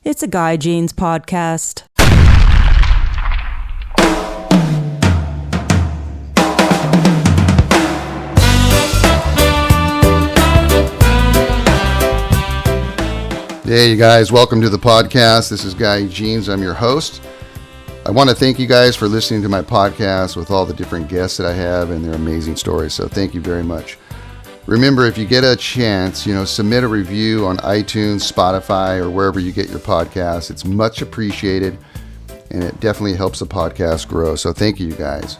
It's a Guy Jeans podcast. Hey, you guys, welcome to the podcast. This is Guy Jeans. I'm your host. I want to thank you guys for listening to my podcast with all the different guests that I have and their amazing stories. So thank you very much. Remember, if you get a chance, submit a review on iTunes, Spotify, or wherever you get your podcasts. It's much appreciated, and it definitely helps the podcast grow. So thank you guys.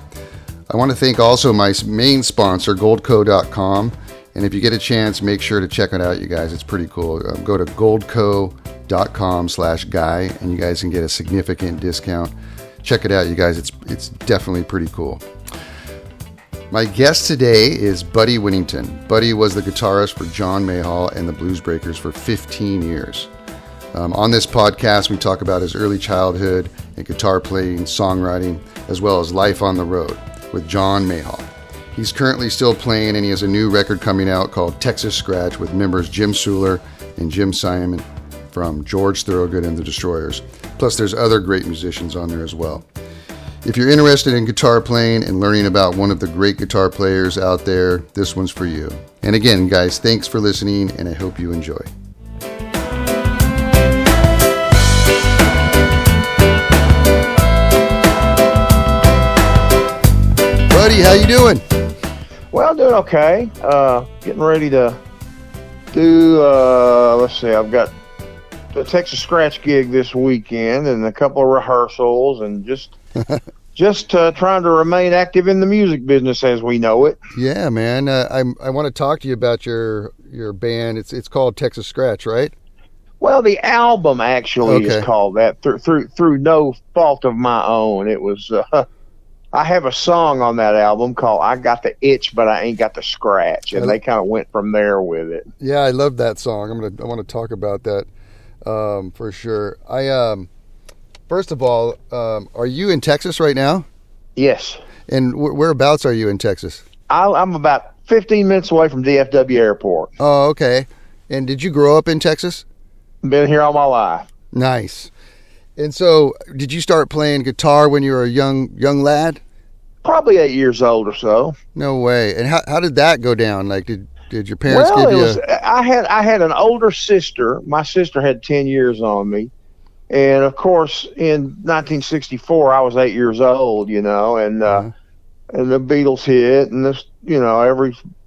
I want to thank also my main sponsor, goldco.com. And if you get a chance, make sure to check it out, you guys. It's pretty cool. Go to goldco.com/guy, and you guys can get a significant discount. Check it out, you guys. It's definitely pretty cool. My guest today is Buddy Whittington. Buddy was the guitarist for John Mayall and the Blues Breakers for 15 years. On this podcast, we talk about his early childhood and guitar playing, songwriting, as well as life on the road with John Mayall. He's currently still playing, and he has a new record coming out called Texas Scratch with members Jim Suhler and Jim Simon from George Thorogood and the Destroyers. Plus, there's other great musicians on there as well. If you're interested in guitar playing and learning about one of the great guitar players out there, this one's for you. And again, guys, thanks for listening, and I hope you enjoy. Buddy, how you doing? Well, doing okay. Getting ready to do, let's see, I've got the Texas Scratch gig this weekend and a couple of rehearsals and just trying to remain active in the music business as we know it. Yeah, man. I want to talk to you about your band. It's called Texas Scratch, right? Well, the album actually is called that through no fault of my own. It was, I have a song on that album called I Got the Itch, But I Ain't Got the Scratch, and they kind of went from there with it. Yeah, I love that song. I want to talk about that for sure. First of all, are you in Texas right now? Yes. And whereabouts are you in Texas? I'm about 15 minutes away from DFW Airport. Oh, okay. And did you grow up in Texas? Been here all my life. Nice. And so, did you start playing guitar when you were a young lad? Probably 8 years old or so. No way. And how did that go down? Like, did your parents give you I had an older sister. My sister had 10 years on me. And, of course, in 1964, I was 8 years old, and and the Beatles hit, and this,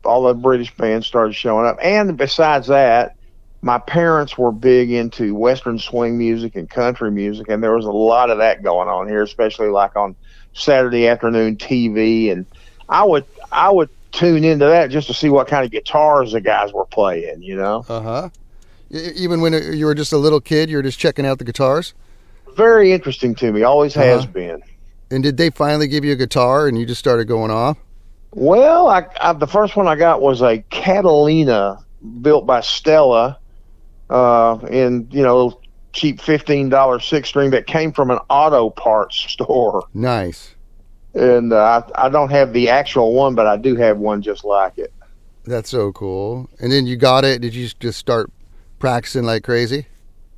all the British bands started showing up. And besides that, my parents were big into Western swing music and country music, and there was a lot of that going on here, especially like on Saturday afternoon TV. And I would tune into that just to see what kind of guitars the guys were playing, Uh-huh. Even when you were just a little kid, you were just checking out the guitars? Very interesting to me, always has been. And did they finally give you a guitar and you just started going off? Well, the first one I got was a Catalina built by Stella, in, cheap $15 six-string that came from an auto parts store. Nice. And I don't have the actual one, but I do have one just like it. That's so cool. And then you got it. Did you just start practicing like crazy?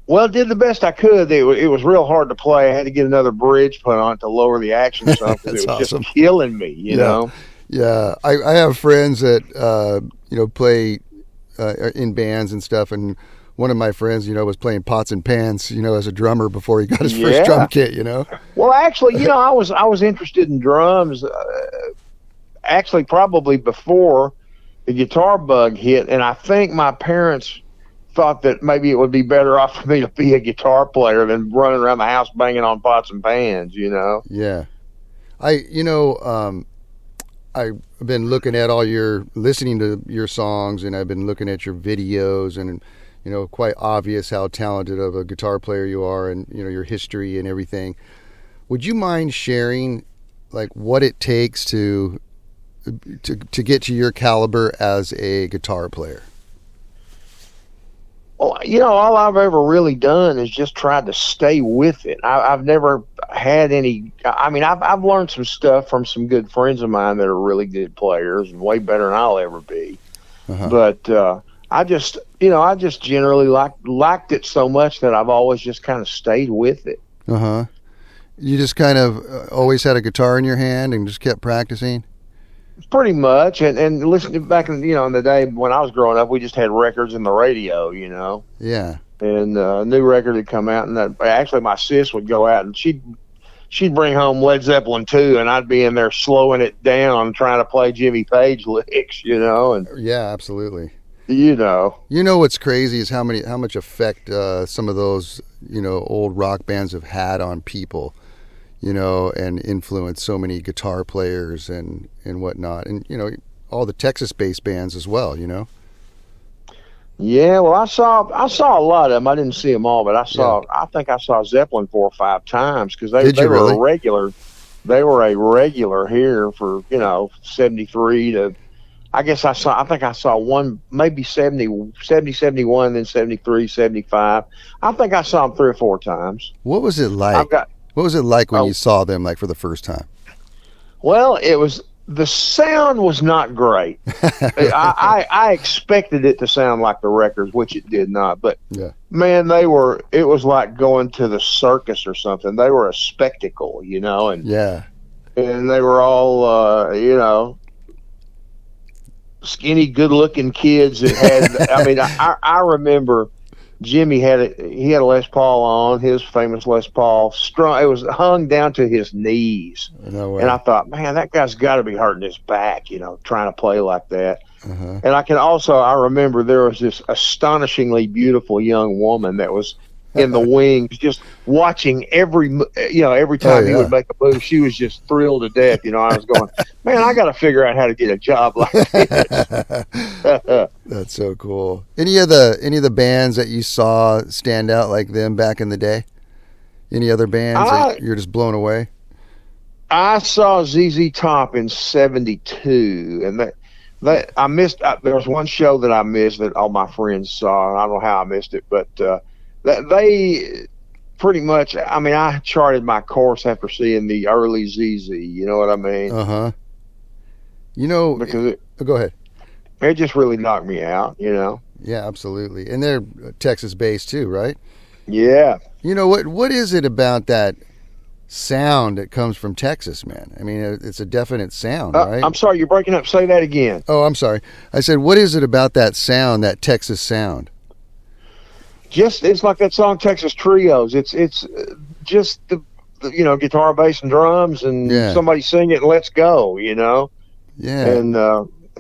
Well, did the best I could. It was real hard to play. I had to get another bridge put on it to lower the action some because it was awesome. Just killing me, you know? Yeah. I have friends that, play in bands and stuff, and one of my friends, was playing pots and pans, as a drummer before he got his first drum kit, Well, actually, I was interested in drums, actually probably before the guitar bug hit, and I think my parents thought that maybe it would be better off for me to be a guitar player than running around the house banging on pots and pans, Yeah. I've been looking at listening to your songs, and I've been looking at your videos, and quite obvious how talented of a guitar player you are, and your history and everything. Would you mind sharing like what it takes to get to your caliber as a guitar player? Well, all I've ever really done is just tried to stay with it. I've never had any. I mean, I've learned some stuff from some good friends of mine that are really good players and way better than I'll ever be. Uh-huh. But I just I just generally liked it so much that I've always just kind of stayed with it. Uh-huh. You just kind of always had a guitar in your hand and just kept practicing? Pretty much. And listening back in, in the day when I was growing up, we just had records in the radio, Yeah. And a new record had come out, and actually my sis would go out and she'd bring home Led Zeppelin 2, and I'd be in there slowing it down, trying to play Jimmy Page licks, and Yeah, absolutely. You know what's crazy is how much effect some of those old rock bands have had on people, and influenced so many guitar players and whatnot, and all the Texas-based bands as well. Yeah, well, I saw a lot of them. I didn't see them all, but I think I saw Zeppelin 4 or 5 times because they were really? a regular. They were a regular here for 73 to. I think I saw one, maybe 70, 71, then 73, 75. I think I saw them 3 or 4 times. What was it like? What was it like when you saw them, like, for the first time? Well, the sound was not great. I expected it to sound like the records, which it did not. But man, it was like going to the circus or something. They were a spectacle, and and they were all, skinny, good-looking kids that had. I mean, I remember Jimmy had a Les Paul on, his famous Les Paul, strung. It was hung down to his knees, and I thought, man, that guy's got to be hurting his back, trying to play like that. And I remember there was this astonishingly beautiful young woman that was in the wings, just watching every time he would make a move. She was just thrilled to death. I was going, man, I got to figure out how to get a job like this. That's so cool. Any of the bands that you saw stand out like them back in the day? Any other bands that you're just blown away? I saw ZZ Top in '72, and that I missed. There was one show that I missed that all my friends saw, and I don't know how I missed it, but they pretty much. I mean, I charted my course after seeing the early ZZ. You know what I mean? Because go ahead. It just really knocked me out. Yeah, absolutely. And they're Texas-based too, right? Yeah. What is it about that sound that comes from Texas, man? I mean, it's a definite sound, right? I'm sorry, you're breaking up. Say that again. Oh, I'm sorry. I said, what is it about that sound, that Texas sound? It's like that song Texas Trios. It's just the guitar, bass, and drums, and somebody sing it and let's go. Yeah. And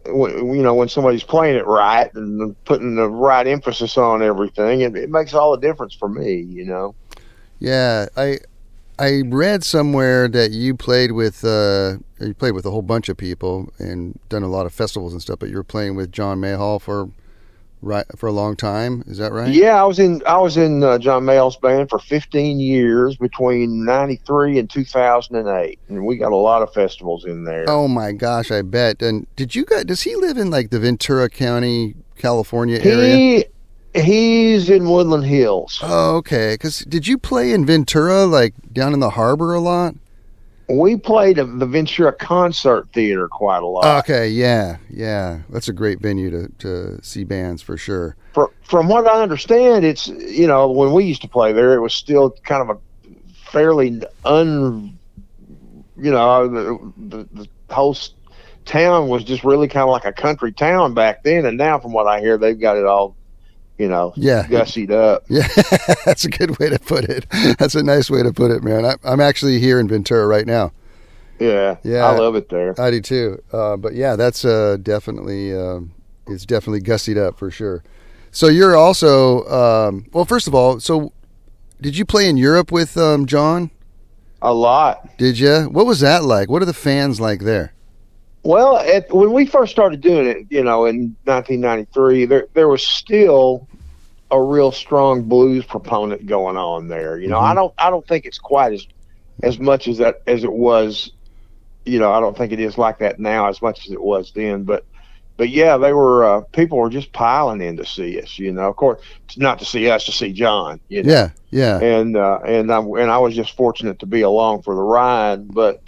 when somebody's playing it right and putting the right emphasis on everything, it makes all the difference for me. Yeah, I read somewhere that you played with a whole bunch of people and done a lot of festivals and stuff, but you were playing with John Mayall for a long time. Is that right? Yeah, I was in John Mayall's band for 15 years between '93 and 2008, and we got a lot of festivals in there. Oh my gosh, I bet. And does he live in like the Ventura County, California area? He's in Woodland Hills. Oh, okay. Because did you play in Ventura, like down in the harbor a lot? We played the Ventura Concert Theater quite a lot. Okay, yeah. That's a great venue to see bands for sure. From what I understand, it's, when we used to play there, it was still kind of a fairly the whole town was just really kind of like a country town back then, and now from what I hear, they've got it all gussied up. Yeah, that's a good way to put it. That's a nice way to put it, man. I'm actually here in Ventura right now. Yeah, I love it there. I do too. But yeah, that's definitely it's definitely gussied up for sure. So you're also well, first of all, so did you play in Europe with John? A lot. Did you? What was that like? What are the fans like there? Well, when we first started doing it, in 1993, there was still a real strong blues proponent going on there. I don't think it's quite as much as it was. I don't think it is like that now as much as it was then. But yeah, they were people were just piling in to see us. Of course, not to see us, to see John. Yeah. And I was just fortunate to be along for the ride, but.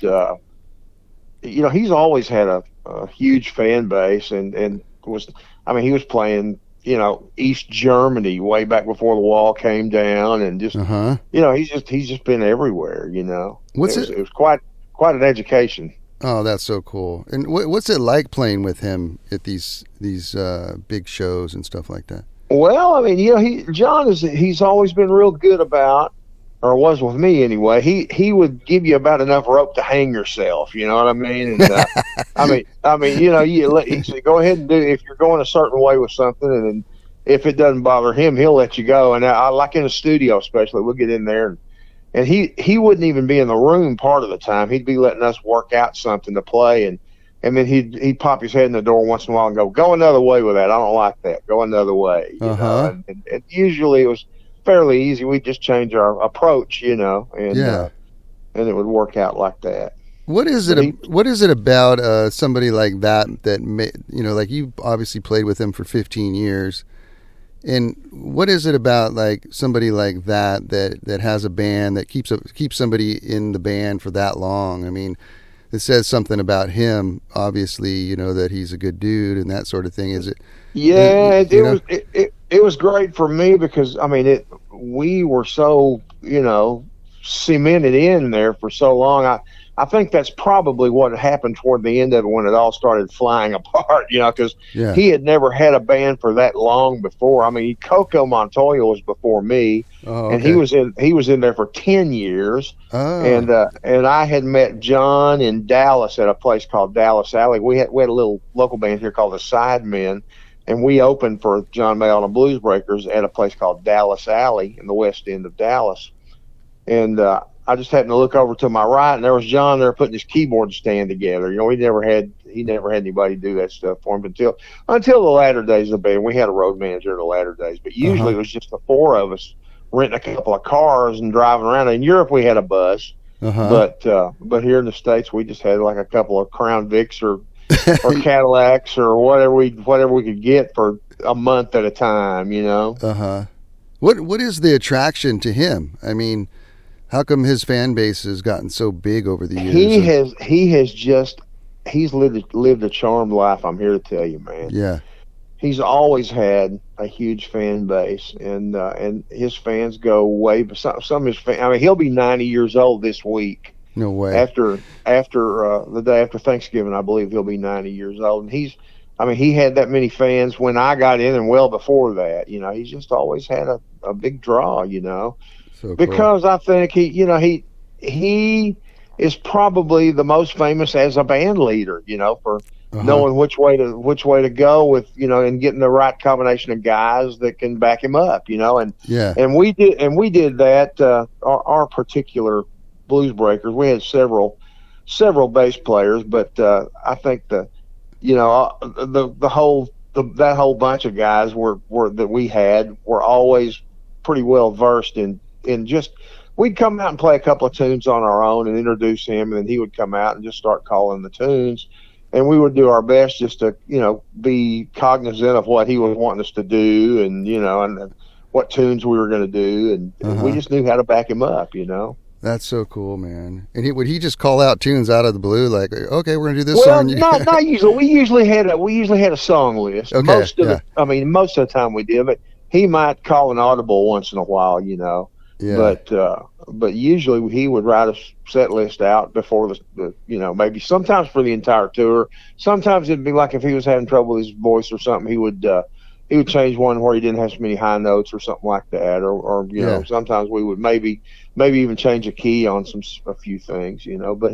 He's always had a huge fan base, and he was playing East Germany way back before the wall came down, and just he's just been everywhere. It was quite an education. Oh, that's so cool. And what's it like playing with him at these big shows and stuff like that? Well, I mean, John he's always been real good about, or was with me anyway. He would give you about enough rope to hang yourself. You know what I mean? And, he said, go ahead and do, if you're going a certain way with something, and if it doesn't bother him, he'll let you go. And I like in the studio, especially, we'll get in there, and he wouldn't even be in the room part of the time. He'd be letting us work out something to play, and then he'd pop his head in the door once in a while and go another way with that. I don't like that. Go another way. And usually it was fairly easy. We'd just change our approach, and it would work out like that. What is it about somebody like that like you obviously played with him for 15 years, and what is it about like somebody like that has a band that keeps somebody in the band for that long? I mean, it says something about him, obviously, that he's a good dude and that sort of thing. Is it? Yeah, it was great for me because we were so cemented in there for so long. I think that's probably what happened toward the end of it when it all started flying apart. Because he had never had a band for that long before. I mean, Coco Montoya was before me, and he was in there for 10 years. And I had met John in Dallas at a place called Dallas Alley. We had a little local band here called the Sidemen, and we opened for John Mayall and the Blues Breakers at a place called Dallas Alley in the west end of Dallas. And I just happened to look over to my right, and there was John there putting his keyboard stand together. He never had anybody do that stuff for him until the latter days of the band. We had a road manager in the latter days, but usually it was just the four of us renting a couple of cars and driving around. In Europe, we had a bus, but here in the States, we just had like a couple of Crown Vics or Cadillacs or whatever we could get for a month at a time. What is the attraction to him? I mean, how come his fan base has gotten so big over the years? He's lived a charmed life. I'm here to tell you, man. Yeah. He's always had a huge fan base, and his fans go way. Some of his fans. He'll be 90 years old this week. No way. After the day after Thanksgiving, I believe he'll be 90 years old, and he had that many fans when I got in, and well before that. He's just always had a big draw. So because cool. I think he is probably the most famous as a band leader, for knowing which way to go with, and getting the right combination of guys that can back him up, and we did that. Our particular Blues Breakers, we had several bass players, but I think that whole bunch of guys that we had were always pretty well versed in just, we'd come out and play a couple of tunes on our own and introduce him, and then he would come out and just start calling the tunes, and we would do our best just to be cognizant of what he was wanting us to do, and and what tunes we were going to do, and we just knew how to back him up. That's so cool, man. And would he just call out tunes out of the blue, like, okay, we're gonna do this well, song? Not usually. We usually had a song list. Okay, most of the time we did, but he might call an audible once in a while, Yeah. But usually he would write a set list out before the maybe sometimes for the entire tour. Sometimes it'd be like if he was having trouble with his voice or something, he would change one where he didn't have so many high notes or something like that, or sometimes we would maybe even change a key on a few things, But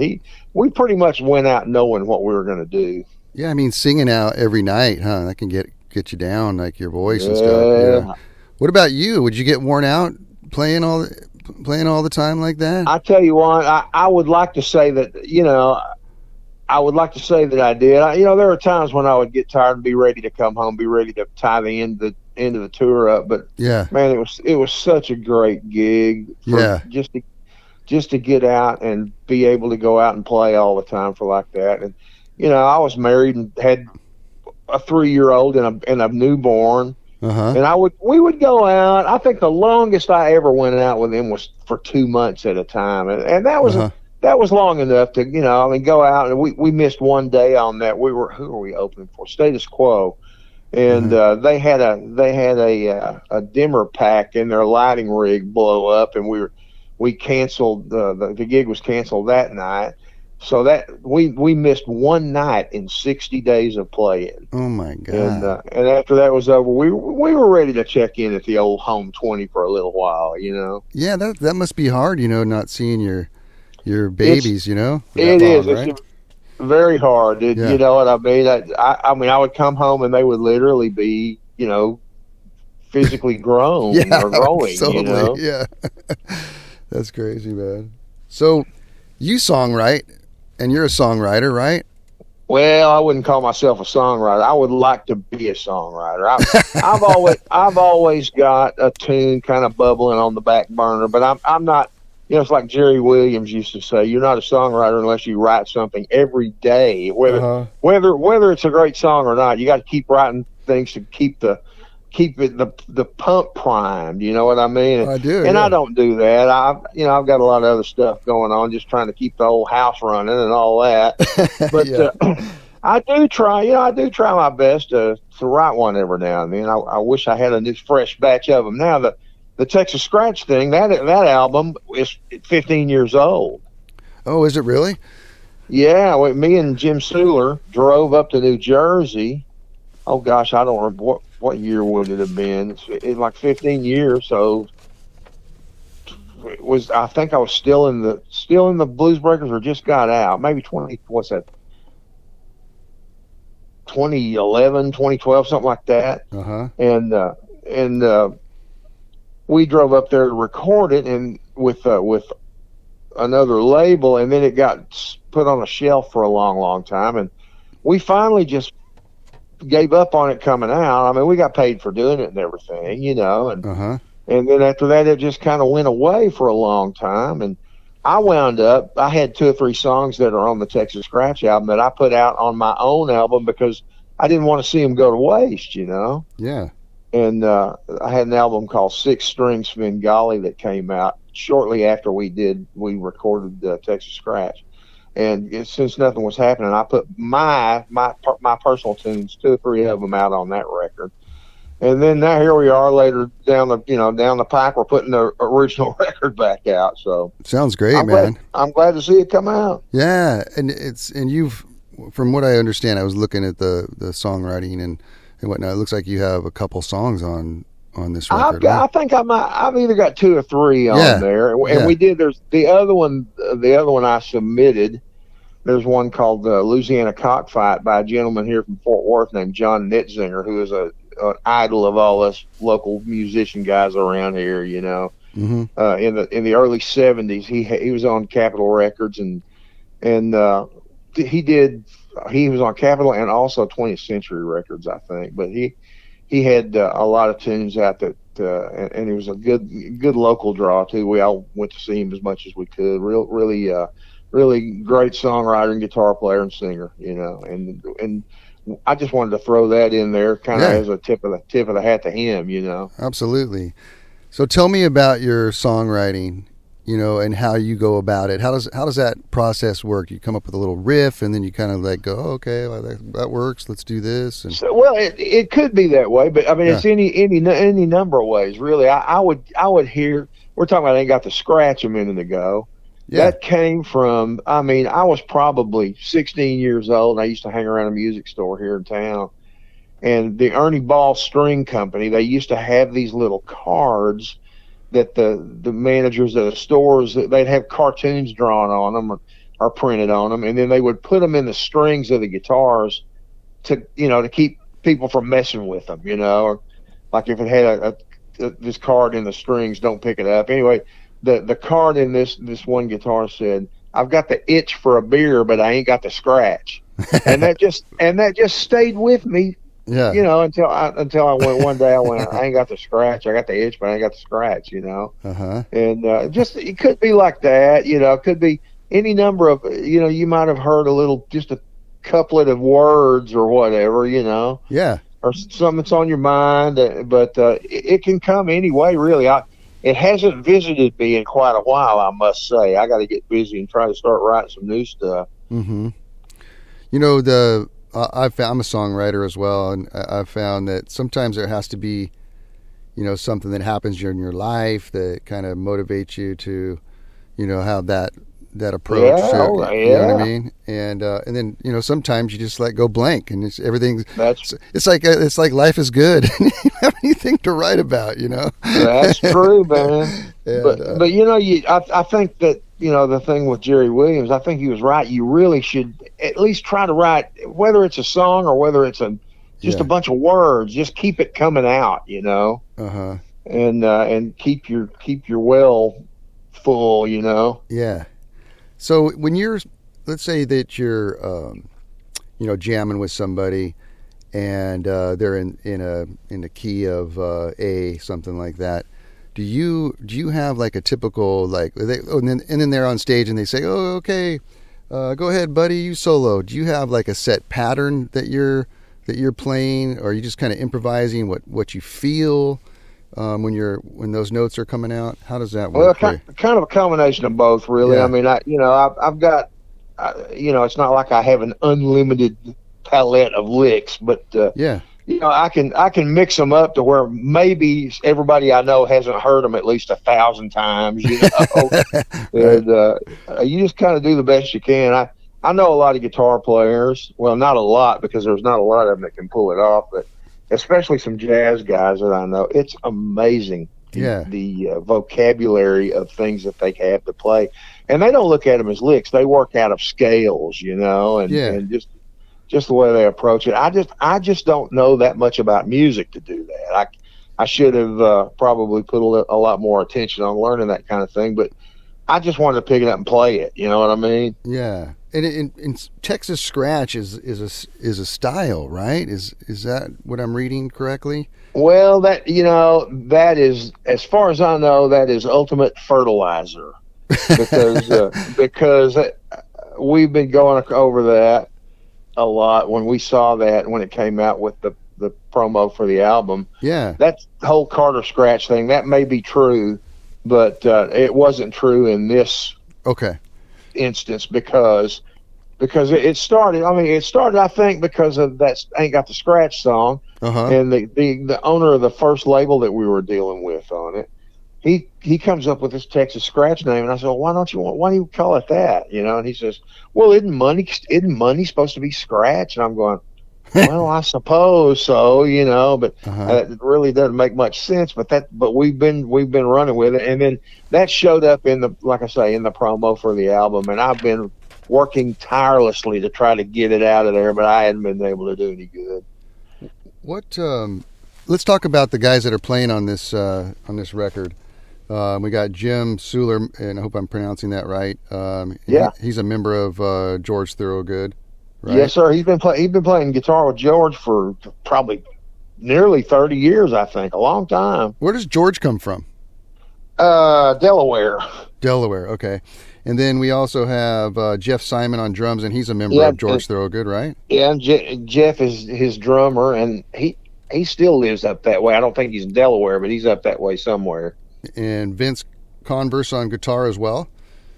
we pretty much went out knowing what we were going to do. Yeah, singing out every night, huh? That can get you down, like your voice and stuff. What about you? Would you get worn out playing all the time like that? I tell you what, I would like to say that I did. There were times when I would get tired and be ready to come home, be ready to tie the end of the tour up. But man, it was such a great gig. Just to get out and be able to go out and play all the time for like that. And I was married and had a 3-year-old and a newborn. And we would go out. I think the longest I ever went out with him was for 2 months at a time, and that was long enough to go out. And we missed one day on that. Who were we opening for? Status Quo, and they had a dimmer pack in their lighting rig blow up, and we canceled the gig was canceled that night. So that we missed one night in 60 days of playing. Oh my God! And after that was over, we were ready to check in at the old home 20 for a little while, you know. Yeah, that must be hard, you know, not seeing your babies, you know. It is. Right? It's very hard. Yeah. You know what I mean? I mean, I would come home and they would literally be, you know, physically grown or growing. Totally, you know. Yeah. That's crazy, man. So you songwrite. And you're a songwriter, right? Well, I wouldn't call myself a songwriter. I would like to be a songwriter. I've always got a tune kind of bubbling on the back burner, but I'm not. You know, it's like Jerry Williams used to say: "You're not a songwriter unless you write something every day, whether it's a great song or not. You got to keep writing things to keep the pump primed." You know what I mean? I do, and yeah. I don't do that. I've got a lot of other stuff going on, just trying to keep the whole house running and all that. But I do try. I do try my best to write one every now and then. I wish I had a new fresh batch of them. Now the Texas Scratch thing, that album is 15 years old. Oh, is it really? Yeah, me and Jim Suhler drove up to New Jersey. Oh gosh, I don't remember what year would it have been. It's like 15 years. So it was. I think I was still in the Blues Breakers, or just got out. Maybe 2011, 2012, something like that. And we drove up there to record it, and with another label, and then it got put on a shelf for a long, long time, and we finally just gave up on it coming out. I mean, we got paid for doing it and everything, you know, and then after that, it just kind of went away for a long time. And I had 2 or 3 songs that are on the Texas Scratch album that I put out on my own album because I didn't want to see them go to waste, you know? Yeah. And I had an album called Six String Svengali that came out shortly after we recorded Texas Scratch. And since nothing was happening, I put my personal tunes, 2 or 3 of them, out on that record. And then now here we are later down the pike, we're putting the original record back out. So sounds great, man. I'm glad to see it come out. Yeah, and you've, from what I understand, I was looking at the songwriting and whatnot. It looks like you have a couple songs on this record. I think I've either got 2 or 3 on there, and we did. There's the other one I submitted. There's one called Louisiana Cockfight by a gentleman here from Fort Worth named John Netzinger, who is an idol of all us local musician guys around here. You know, in the early '70s, he was on Capitol Records, and he was on Capitol and also 20th Century Records, I think. But he had a lot of tunes out that, and he was a good local draw too. We all went to see him as much as we could. Really great songwriter and guitar player and singer, you know, and I just wanted to throw that in there kind of as a tip of the hat to him, you know. Absolutely. So tell me about your songwriting, you know, and how you go about it. How does that process work? You come up with a little riff and then you kind of like go, oh, okay, well, that works. Let's do this. And well, it could be that way, but I mean, it's any number of ways, really. I would hear, we're talking about Ain't Got to Scratch a minute ago. Yeah. That came from, I mean, I was probably 16 years old, and I used to hang around a music store here in town. And the Ernie Ball String Company, they used to have these little cards that the managers of the stores, they'd have cartoons drawn on them or printed on them, and then they would put them in the strings of the guitars to keep people from messing with them, you know. Or like if it had this card in the strings, don't pick it up. Anyway, the card in this one guitar said, "I've got the itch for a beer, but I ain't got the scratch," and that just stayed with me. Yeah, you know, until I went one day. I went, I ain't got the scratch. I got the itch, but I ain't got the scratch. You know, and just it could be like that. You know, it could be any number of. You know, you might have heard just a couplet of words or whatever. You know, or something that's on your mind. But it can come any way, really. It hasn't visited me in quite a while, I must say. I got to get busy and try to start writing some new stuff. Mm-hmm. You know, I'm a songwriter as well, and I've found that sometimes there has to be, something that happens in your life that kind of motivates you to, have that approach. Yeah, to, You know what I mean? And then sometimes you just let go blank, and it's like life is good. And you don't have anything to write about. That's true, man. And, but I think that the thing with Jerry Williams, I think he was right. You really should at least try to write, whether it's a song or whether it's just a bunch of words. Just keep it coming out, and keep your well full, Yeah. So when let's say that you're, jamming with somebody, and they're in a key of A, something like that. Do you have like a typical and then they're on stage and they say, oh, okay, go ahead, buddy, you solo. Do you have like a set pattern that you're playing, or are you just kind of improvising what you feel when those notes are coming out? How does that work? Well, kind of a combination of both, really. Yeah. I mean, I've got, it's not like I have an unlimited palette of licks, but I can mix them up to where maybe everybody I know hasn't heard them at least 1,000 times. And you just kind of do the best you can. I know a lot of guitar players. Well, not a lot, because there's not a lot of them that can pull it off, but especially some jazz guys that I know. It's amazing the vocabulary of things that they have to play, and they don't look at them as licks. They work out of scales, and just the way they approach it. I just don't know that much about music to do that. I should have probably put a lot more attention on learning that kind of thing, but I just wanted to pick it up and play it. You know what I mean? Yeah. And in Texas scratch is a style, right? Is that what I'm reading correctly? Well, that is, as far as I know, that is ultimate fertilizer, because we've been going over that a lot when we saw that when it came out with the promo for the album. Yeah, that whole Carter scratch thing, that may be true, but it wasn't true in this instance because it started. I mean, I think because of that Ain't Got the Scratch song, and the owner of the first label that we were dealing with on it, he comes up with this Texas scratch name, and I said, well, why do you call it that? And he says, well, isn't money supposed to be scratch? And I'm going, well, I suppose so, but it really doesn't make much sense. But we've been running with it, and then that showed up in the promo for the album, and I've been working tirelessly to try to get it out of there, but I hadn't been able to do any good. What? Let's talk about the guys that are playing on this record. We got Jim Suhler, and I hope I'm pronouncing that right. He's a member of George Thorogood, right? Yes, sir. He's been playing guitar with George for probably nearly 30 years, I think, a long time. Where does George come from? Delaware. Delaware, okay. And then we also have Jeff Simon on drums, and he's a member of George Thorogood, right? Yeah, and Jeff is his drummer, and he still lives up that way. I don't think he's in Delaware, but he's up that way somewhere. And Vince Converse on guitar as well?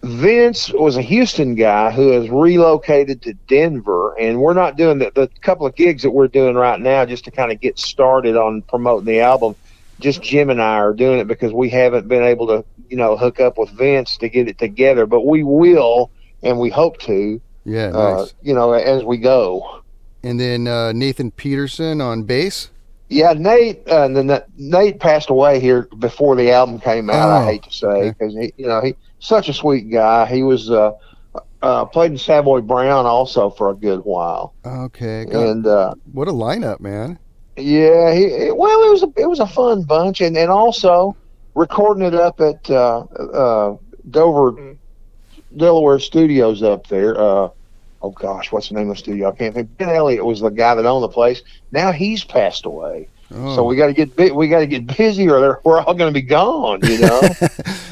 Vince was a Houston guy who has relocated to Denver, and we're not doing the couple of gigs that we're doing right now just to kind of get started on promoting the album. Just Jim and I are doing it because we haven't been able to, hook up with Vince to get it together, but we will, and we hope to, nice. As we go. And then Nathan Peterson on bass? Yeah, Nate passed away here before the album came out. I hate to say, because he's such a sweet guy. He was played in Savoy Brown also for a good while. Okay, and what a lineup, man! Yeah, it was a fun bunch, and also recording it up at Dover, Delaware Studios up there. Oh gosh, what's the name of the studio? I can't think. Ben Elliott was the guy that owned the place. Now he's passed away. So we got to get busy, or we're all going to be gone.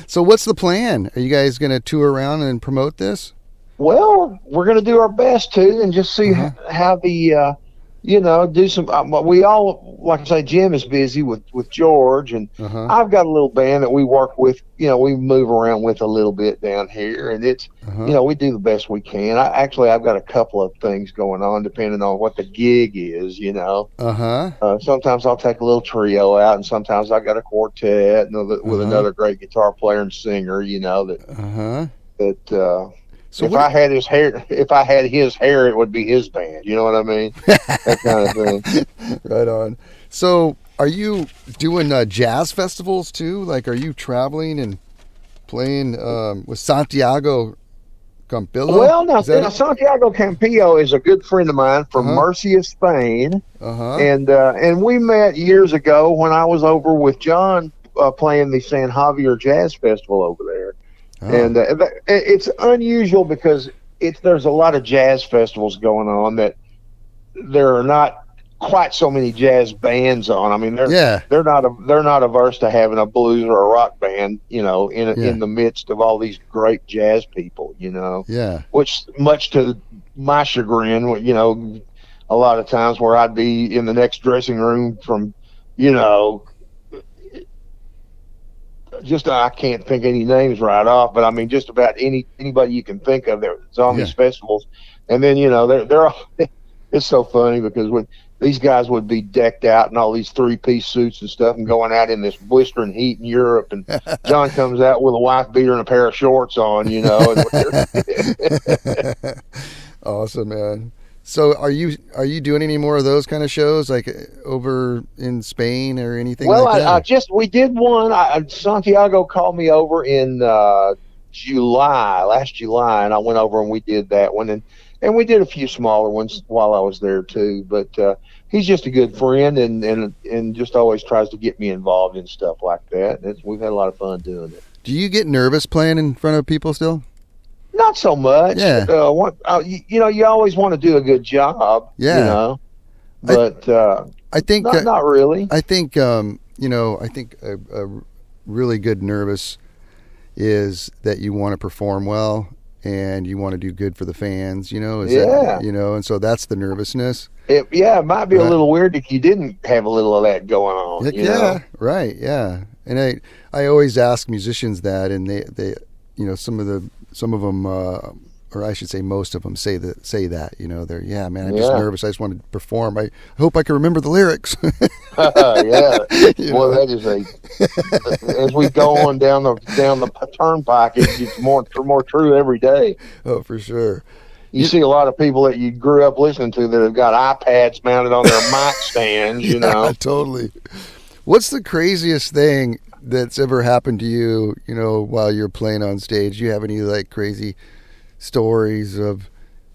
So what's the plan? Are you guys going to tour around and promote this? Well, we're going to do our best to, and just see how the do some. We all, like I say, Jim is busy with George, and I've got a little band that we work with. We move around with a little bit down here, and it's we do the best we can. I've got a couple of things going on depending on what the gig is. Sometimes I'll take a little trio out, and sometimes I got a quartet with another great guitar player and singer. So if I had his hair, it would be his band. You know what I mean? That kind of thing. Right on. So, are you doing jazz festivals too? Like, are you traveling and playing with Santiago Campillo? Well, now Santiago Campillo is a good friend of mine from Murcia, Spain, and we met years ago when I was over with John playing the San Javier Jazz Festival over there. And it's unusual because there's a lot of jazz festivals going on that there are not quite so many jazz bands on. I mean, they're not averse to having a blues or a rock band, in the midst of all these great jazz people, which much to my chagrin, a lot of times where I'd be in the next dressing room from, I can't think any names right off, but I mean, just about anybody you can think of that's on these festivals. And then, they're all, it's so funny because when these guys would be decked out in all these 3-piece suits and stuff and going out in this blistering heat in Europe, and John comes out with a wife beater and a pair of shorts on, Awesome, man. So are you doing any more of those kind of shows, like over in Spain or anything like that? We did one. Santiago called me over in last July, and I went over and we did that one, and we did a few smaller ones while I was there too. But he's just a good friend, and just always tries to get me involved in stuff like that. We've had a lot of fun doing it. Do you get nervous playing in front of people still? Not so much. Yeah. You always want to do a good job. Yeah. But I think not really. I think a really good nervous is that you want to perform well and you want to do good for the fans. And so that's the nervousness. It might be a little weird if you didn't have a little of that going on. Yeah. Right. Yeah. And I always ask musicians that, and they some of them, or I should say most of them say that, they're, man, I'm just nervous. I just want to perform. I hope I can remember the lyrics. Yeah. Well, that is as we go on down the turnpike, it's more true every day. Oh, for sure. You see a lot of people that you grew up listening to that have got iPads mounted on their mic stands, Yeah, totally. What's the craziest thing that's ever happened to you, while you're playing on stage? Do you have any crazy stories of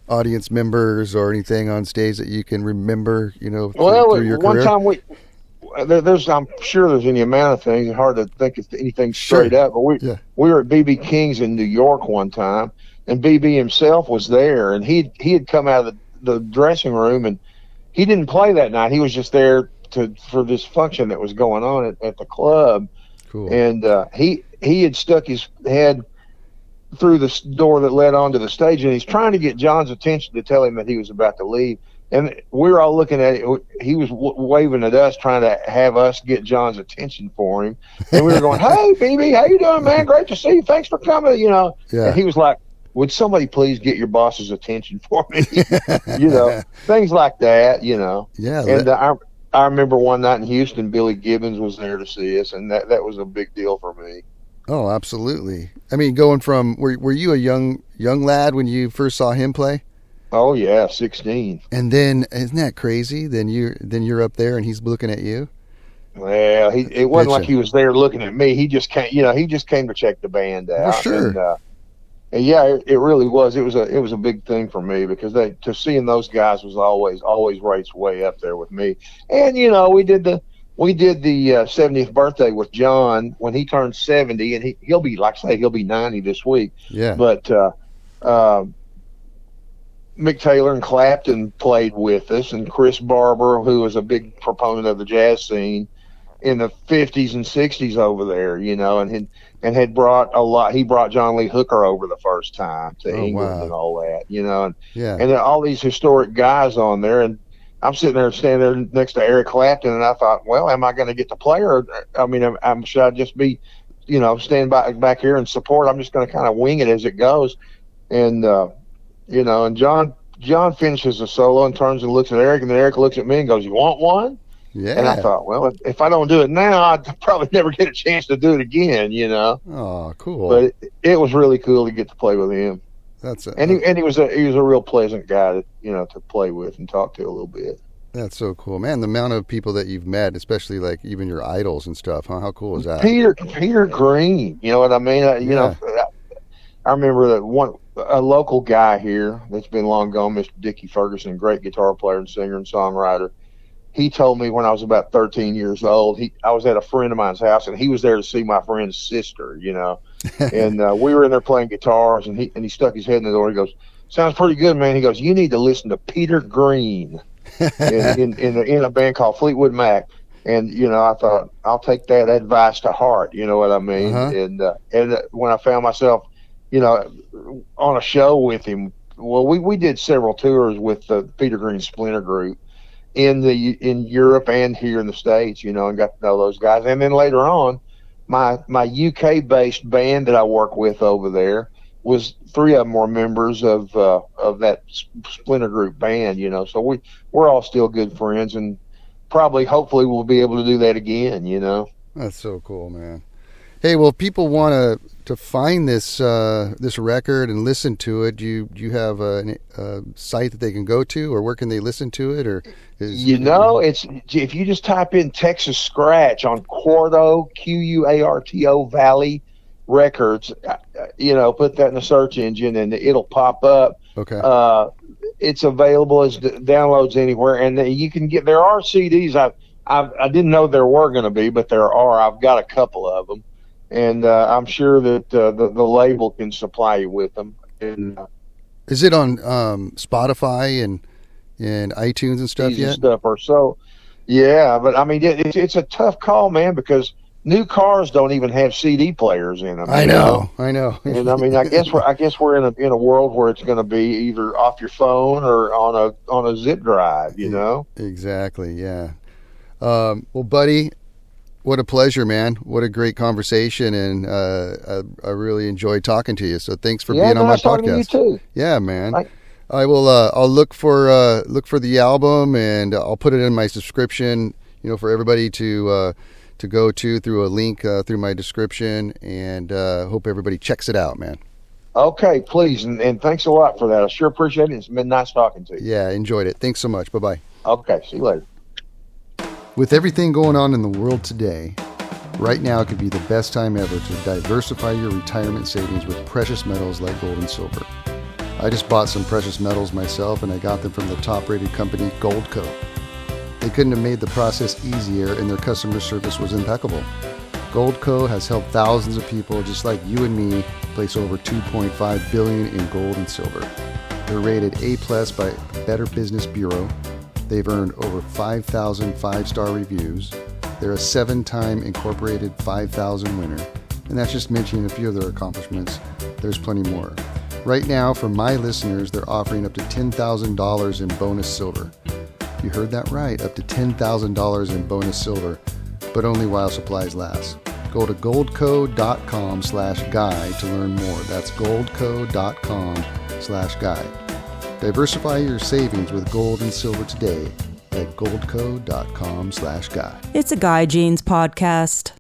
audience members or anything on stage that you can remember, through your career? One time I'm sure there's any amount of things. It's hard to think of anything straight up, but we were at B.B. King's in New York one time, and B.B. himself was there, and he had come out of the dressing room, and he didn't play that night. He was just there for this function that was going on at the club. Cool. And he had stuck his head through the door that led onto the stage, and he's trying to get John's attention to tell him that he was about to leave. And we were all looking at it. He was waving at us, trying to have us get John's attention for him. And we were going, "Hey, BB, how you doing, man? Great to see you. Thanks for coming." Yeah. And he was like, "Would somebody please get your boss's attention for me?" Things like that. Yeah. And I remember one night in Houston, Billy Gibbons was there to see us, and that was a big deal for me. Oh, absolutely. I mean, going from were you a young lad when you first saw him play? Oh yeah, 16. And then isn't that crazy? Then you're up there and he's looking at you. Well, it wasn't like he was there looking at me. He just came. He just came to check the band out. For sure. And yeah, it really was. It was a big thing for me because seeing those guys was always rates way up there with me. And we did the 70th birthday with John when he turned 70, and he'll be 90 this week. Yeah. But Mick Taylor and Clapton played with us, and Chris Barber, who was a big proponent of the jazz scene in the 50s and 60s over there, and had brought a lot. He brought John Lee Hooker over the first time to England. Wow. And all that, and there are all these historic guys on there, and I'm sitting there, standing there next to Eric Clapton, and I thought, well, am I going to get to play, or I mean, should I just be, standing back here and support? I'm just going to kind of wing it as it goes, and and John finishes the solo and turns and looks at Eric, and then Eric looks at me and goes, "You want one?" Yeah. And I thought, well, if I don't do it now, I'd probably never get a chance to do it again, Oh, cool. But it was really cool to get to play with him. He was a real pleasant guy to play with and talk to a little bit. That's so cool, man. The amount of people that you've met, especially like even your idols and stuff, huh? How cool is that? Peter Green, you know what I mean? I remember that a local guy here that's been long gone, Mr. Dickie Ferguson, great guitar player and singer and songwriter. He told me when I was about 13 years old, I was at a friend of mine's house, and he was there to see my friend's sister, and we were in there playing guitars, and he stuck his head in the door. He goes, "Sounds pretty good, man." He goes, "You need to listen to Peter Green in a band called Fleetwood Mac." And, I thought, I'll take that advice to heart, you know what I mean? Uh-huh. And when I found myself, on a show with him, well, we did several tours with the Peter Green Splinter Group in Europe and here in the States, and got to know those guys. And then later on, my UK based band that I work with over there was 3 of them were members of that Splinter Group band, so we're all still good friends, and hopefully we'll be able to do that again, That's so cool, man. Hey, well, if people want to find this record and listen to it, do you have a site that they can go to, or where can they listen to it? Or it's if you just type in Texas Scratch on Quarto, Quarto Valley Records, put that in the search engine and it'll pop up. Okay. It's available as downloads anywhere, and you can get. There are CDs. I didn't know there were going to be, but there are. I've got a couple of them. And I'm sure that the label can supply you with them. And, is it on Spotify and iTunes and stuff yet? Stuff or so, yeah. But I mean, it's a tough call, man, because new cars don't even have CD players in them. I know. And I mean, I guess we're in a world where it's going to be either off your phone or on a zip drive. Exactly. Yeah. Well, buddy, what a pleasure, man. What a great conversation, and I really enjoyed talking to you. So thanks for being on my podcast. To you too. Yeah, man. I will I'll look for the album, and I'll put it in my subscription, for everybody to go to through a link through my description, and hope everybody checks it out, man. Okay, please, and thanks a lot for that. I sure appreciate it. It's been nice talking to you. Yeah, enjoyed it. Thanks so much. Bye-bye. Okay, see you later. With everything going on in the world today, right now could be the best time ever to diversify your retirement savings with precious metals like gold and silver. I just bought some precious metals myself, and I got them from the top-rated company, Goldco. They couldn't have made the process easier, and their customer service was impeccable. Goldco has helped thousands of people just like you and me place over $2.5 billion in gold and silver. They're rated A+ by Better Business Bureau. They've earned over 5,000 5-star reviews. They're a 7-time Incorporated 5,000 winner. And that's just mentioning a few of their accomplishments. There's plenty more. Right now, for my listeners, they're offering up to $10,000 in bonus silver. You heard that right, up to $10,000 in bonus silver, but only while supplies last. Go to goldco.com/guide to learn more. That's goldco.com/guide. Diversify your savings with gold and silver today at goldco.com/guide. It's a Guy Jeans podcast.